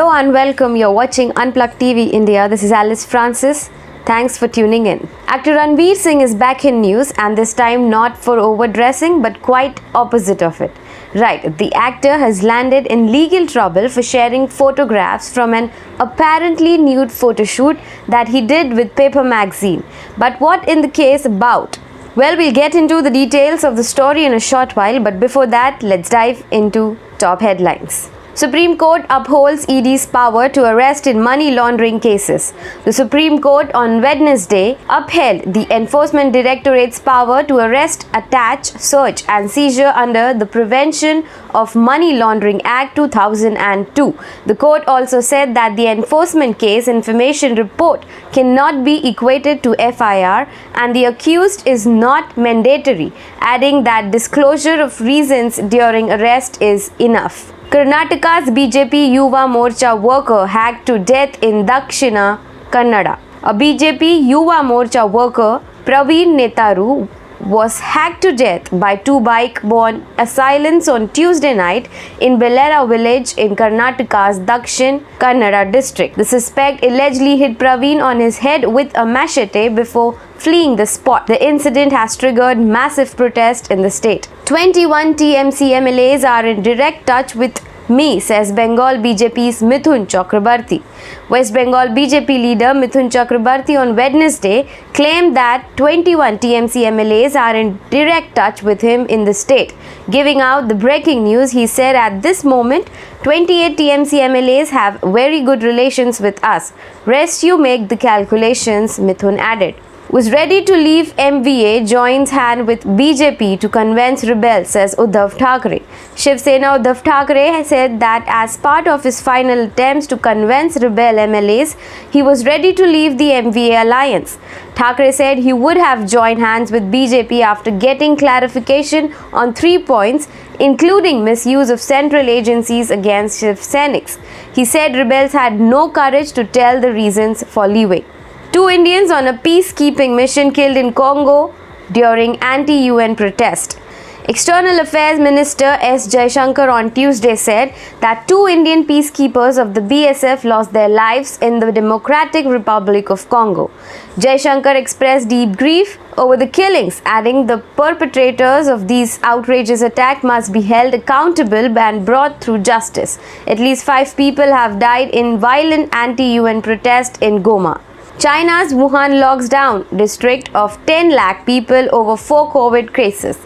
Hello and welcome. You're watching Unplugged TV India. This is Alice Francis. Thanks for tuning in. Actor Ranveers is back in news, and this time not for overdressing but quite opposite of it. Right, the actor has landed in legal trouble for sharing photographs from an apparently nude photo shoot that he did with Paper magazine. But what in the case about? Well, we'll get into the details of the story in a short while, but before that, let's dive into top headlines. Supreme Court upholds ED's power to arrest in money laundering cases. The Supreme Court on Wednesday upheld the Enforcement Directorate's power to arrest, attach, search and seizure under the Prevention of Money Laundering Act 2002. The court also said that the enforcement case information report cannot be equated to FIR and the accused is not mandatory, adding that disclosure of reasons during arrest is enough. Karnataka's BJP Yuva Morcha worker hacked to death in Dakshina Kannada. A BJP Yuva Morcha worker, Praveen Netaru, was hacked to death by two bike-borne assailants on Tuesday night in Bellera village in Karnataka's Dakshin Kannada district. The suspect allegedly hit Praveen on his head with a machete before fleeing the spot. The incident has triggered massive protest in the state. 21 TMC MLAs are in direct touch with me, says Bengal BJP's Mithun Chakrabarti. West Bengal BJP leader Mithun Chakrabarti on Wednesday claimed that 21 TMC MLAs are in direct touch with him in the state. Giving out the breaking news, he said at this moment, 28 TMC MLAs have very good relations with us. Rest you make the calculations, Mithun added. Was ready to leave MVA, joins hand with BJP to convince rebels, says Uddhav Thackeray. Shiv Sena Uddhav Thackeray said that as part of his final attempts to convince rebel MLAs, he was ready to leave the MVA alliance. Thackeray said he would have joined hands with BJP after getting clarification on 3 points, including misuse of central agencies against Shiv Senics. He said rebels had no courage to tell the reasons for leaving. 2 Indians on a peacekeeping mission killed in Congo during anti-UN protest. External Affairs Minister S. Jaishankar on Tuesday said that 2 Indian peacekeepers of the BSF lost their lives in the Democratic Republic of Congo. Jaishankar expressed deep grief over the killings, adding the perpetrators of these outrageous attacks must be held accountable and brought through justice. At least 5 people have died in violent anti-UN protest in Goma. China's Wuhan locks down district of 10 lakh people over 4 COVID cases.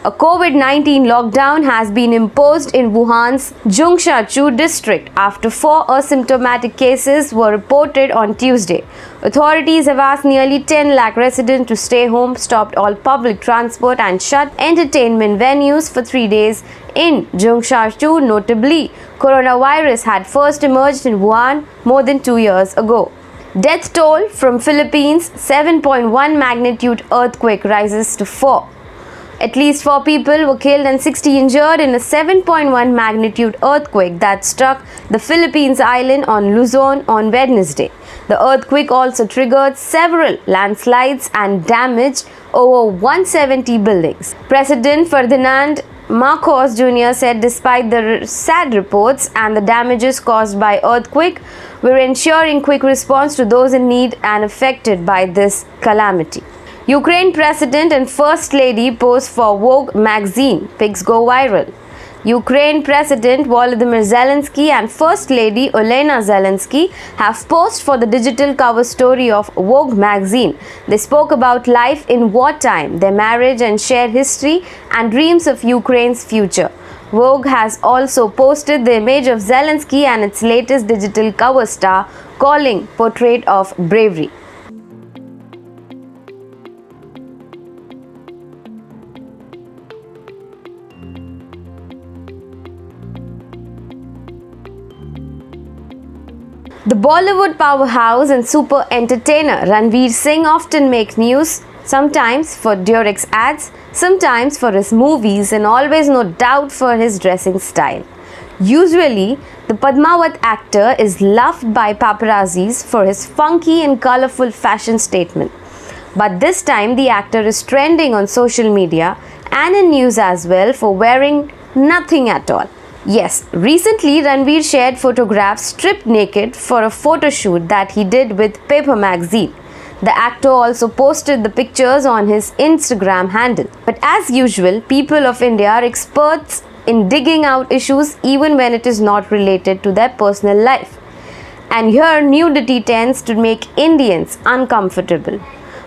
A COVID-19 lockdown has been imposed in Wuhan's Zhongshanchu district after 4 asymptomatic cases were reported on Tuesday. Authorities have asked nearly 10 lakh residents to stay home, stopped all public transport and shut entertainment venues for 3 days in Zhongshanchu. Notably, coronavirus had first emerged in Wuhan more than 2 years ago. Death toll from Philippines, 7.1 magnitude earthquake rises to 4. At least 4 people were killed and 60 injured in a 7.1 magnitude earthquake that struck the Philippines island on Luzon on Wednesday. The earthquake also triggered several landslides and damaged over 170 buildings. President Ferdinand Marcos Jr. said despite the sad reports and the damages caused by earthquake, we're ensuring quick response to those in need and affected by this calamity. Ukraine President and First Lady pose for Vogue magazine. Pics go viral. Ukraine President Volodymyr Zelensky and First Lady Olena Zelensky have posed for the digital cover story of Vogue magazine. They spoke about life in wartime, their marriage and shared history and dreams of Ukraine's future. Vogue has also posted the image of Zelensky and its latest digital cover star, calling portrait of bravery. The Bollywood powerhouse and super entertainer Ranveers Singh often makes news, sometimes for Durex ads, sometimes for his movies, and always no doubt for his dressing style. Usually, the Padmavat actor is loved by paparazzis for his funky and colorful fashion statement. But this time, the actor is trending on social media and in news as well for wearing nothing at all. Yes, recently Ranveer shared photographs stripped naked for a photo shoot that he did with Paper magazine. The actor also posted the pictures on his Instagram handle. But as usual, people of India are experts in digging out issues even when it is not related to their personal life. And here nudity tends to make Indians uncomfortable.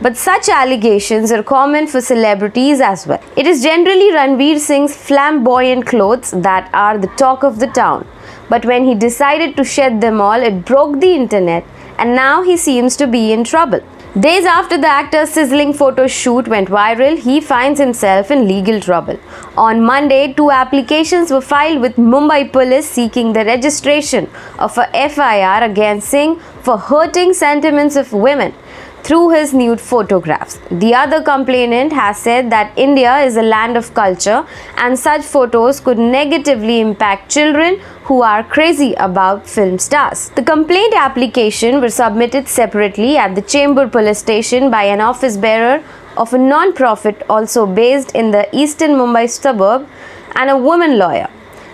But such allegations are common for celebrities as well. It is generally Ranveer Singh's flamboyant clothes that are the talk of the town. But when he decided to shed them all, it broke the internet, and now he seems to be in trouble. Days after the actor's sizzling photo shoot went viral, he finds himself in legal trouble. On Monday, 2 applications were filed with Mumbai police seeking the registration of a FIR against Singh for hurting sentiments of women through his nude photographs. The other complainant has said that India is a land of culture and such photos could negatively impact children who are crazy about film stars. The complaint application was submitted separately at the Chembur police station by an office bearer of a non-profit also based in the eastern Mumbai suburb and a woman lawyer.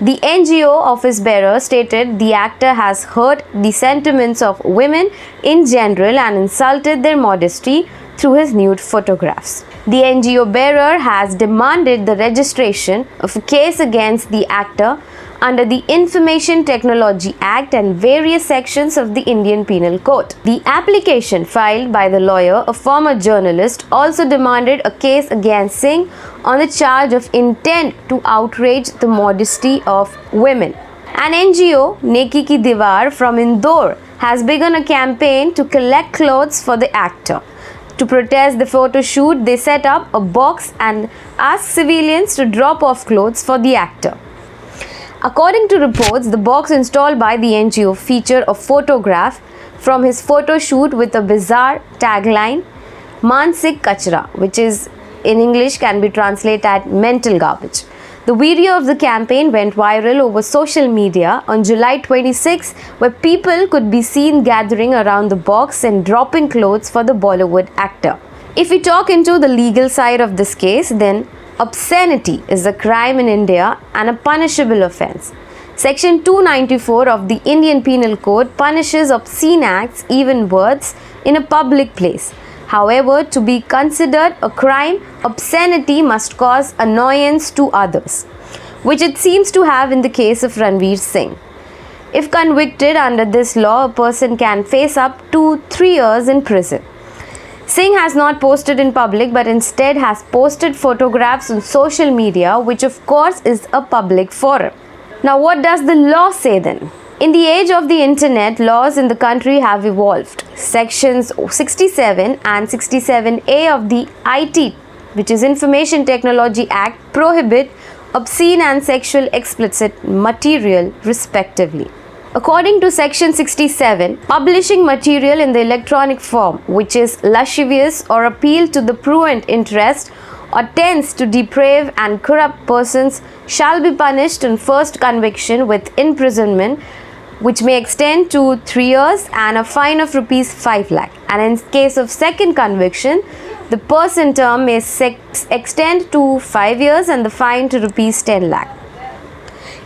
The NGO office bearer stated the actor has hurt the sentiments of women in general and insulted their modesty through his nude photographs. The NGO bearer has demanded the registration of a case against the actor under the Information Technology Act and various sections of the Indian Penal Code. The application filed by the lawyer, a former journalist, also demanded a case against Singh on the charge of intent to outrage the modesty of women. An NGO, Neki Ki Diwar from Indore, has begun a campaign to collect clothes for the actor. To protest the photo shoot, they set up a box and asked civilians to drop off clothes for the actor. According to reports, the box installed by the NGO featured a photograph from his photo shoot with a bizarre tagline, Mansik Kachra, which is in English can be translated as mental garbage. The video of the campaign went viral over social media on July 26, where people could be seen gathering around the box and dropping clothes for the Bollywood actor. If we talk into the legal side of this case, then obscenity is a crime in India and a punishable offence. Section 294 of the Indian Penal Code punishes obscene acts, even words, in a public place. However, to be considered a crime, obscenity must cause annoyance to others, which it seems to have in the case of Ranveer Singh. If convicted under this law, a person can face up to 3 years in prison. Singh has not posted in public but instead has posted photographs on social media, which of course is a public forum. Now, what does the law say then? In the age of the internet, laws in the country have evolved. Sections 67 and 67A of the IT, which is Information Technology Act, prohibit obscene and sexual explicit material respectively. According to Section 67, publishing material in the electronic form which is lascivious or appeal to the prurient interest or tends to deprave and corrupt persons shall be punished on first conviction with imprisonment, which may extend to 3 years and a fine of rupees 5 lakh. And in case of second conviction, the person term may extend to 5 years and the fine to rupees 10 lakh.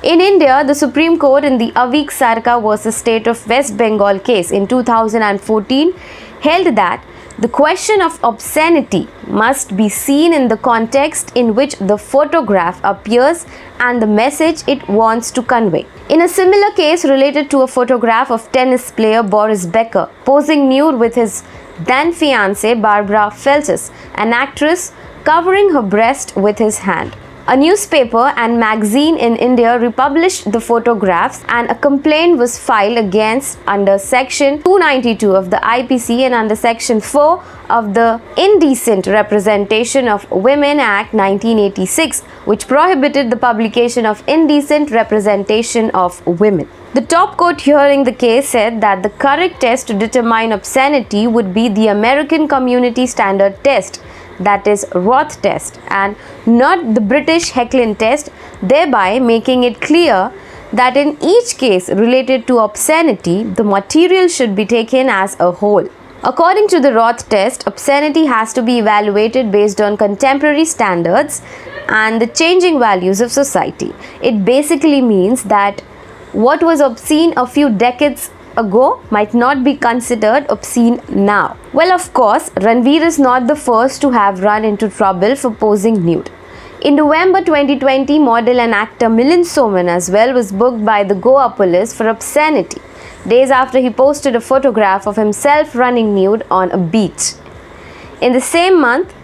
In India, the Supreme Court in the Avik Sarkar vs. State of West Bengal case in 2014 held that the question of obscenity must be seen in the context in which the photograph appears and the message it wants to convey. In a similar case related to a photograph of tennis player Boris Becker posing nude with his then fiancée Barbara Feltus, an actress covering her breast with his hand. A newspaper and magazine in India republished the photographs and a complaint was filed against under Section 292 of the IPC and under Section 4 of the Indecent Representation of Women Act 1986, which prohibited the publication of indecent representation of women. The top court hearing the case said that the correct test to determine obscenity would be the American Community Standard Test, that is Roth test, and not the British Hecklin test, thereby making it clear that in each case related to obscenity, the material should be taken as a whole. According to the Roth test, obscenity has to be evaluated based on contemporary standards and the changing values of society. It basically means that what was obscene a few decades ago might not be considered obscene now. Well, of course, Ranveer is not the first to have run into trouble for posing nude. In November 2020, model and actor Milind Soman as well was booked by the Goa police for obscenity, days after he posted a photograph of himself running nude on a beach. In the same month,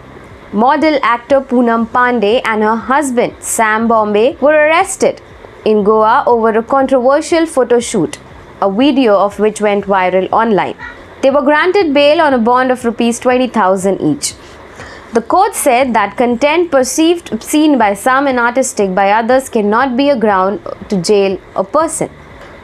model actor Poonam Pandey and her husband Sam Bombay were arrested in Goa over a controversial photo shoot, a video of which went viral online. They were granted bail on a bond of Rs 20,000 each. The court said that content perceived obscene by some and artistic by others cannot be a ground to jail a person.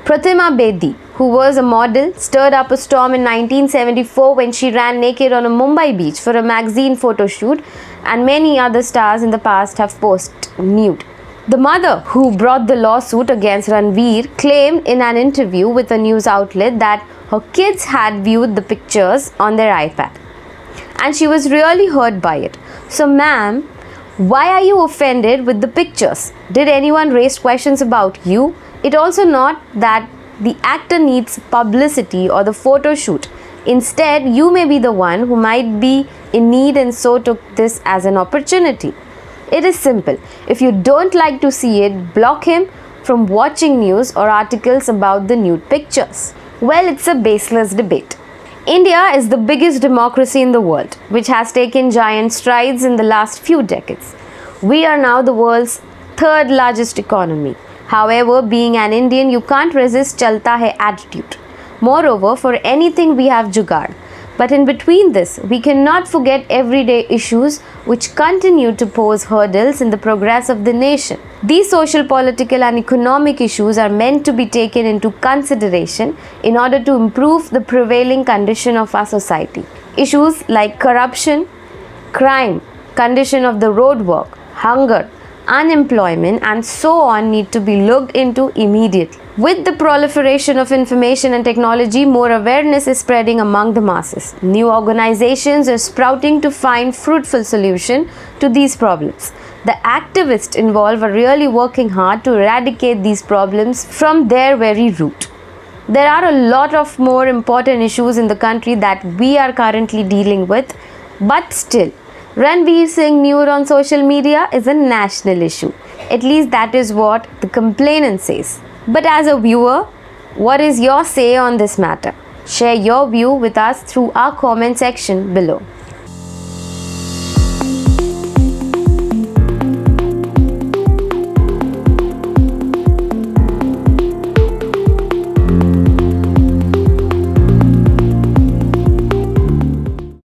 Pratima Bedi, who was a model, stirred up a storm in 1974 when she ran naked on a Mumbai beach for a magazine photo shoot, and many other stars in the past have posed nude. The mother who brought the lawsuit against Ranveer claimed in an interview with a news outlet that her kids had viewed the pictures on their iPad and she was really hurt by it. So, ma'am, why are you offended with the pictures? Did anyone raise questions about you? It also not that the actor needs publicity or the photo shoot. Instead, you may be the one who might be in need and so took this as an opportunity. It is simple. If you don't like to see it, block him from watching news or articles about the nude pictures. Well, it's a baseless debate. India is the biggest democracy in the world, which has taken giant strides in the last few decades. We are now the world's third largest economy. However, being an Indian, you can't resist chalta hai attitude. Moreover, for anything we have jugaad. But in between this, we cannot forget everyday issues which continue to pose hurdles in the progress of the nation. These social, political and economic issues are meant to be taken into consideration in order to improve the prevailing condition of our society. Issues like corruption, crime, condition of the road work, hunger, unemployment and so on need to be looked into immediately. With the proliferation of information and technology, more awareness is spreading among the masses. New organizations are sprouting to find fruitful solutions to these problems. The activists involved are really working hard to eradicate these problems from their very root. There are a lot of more important issues in the country that we are currently dealing with, but still, Ranveersingh nude on social media is a national issue. At least that is what the complainant says. But as a viewer, what is your say on this matter? Share your view with us through our comment section below.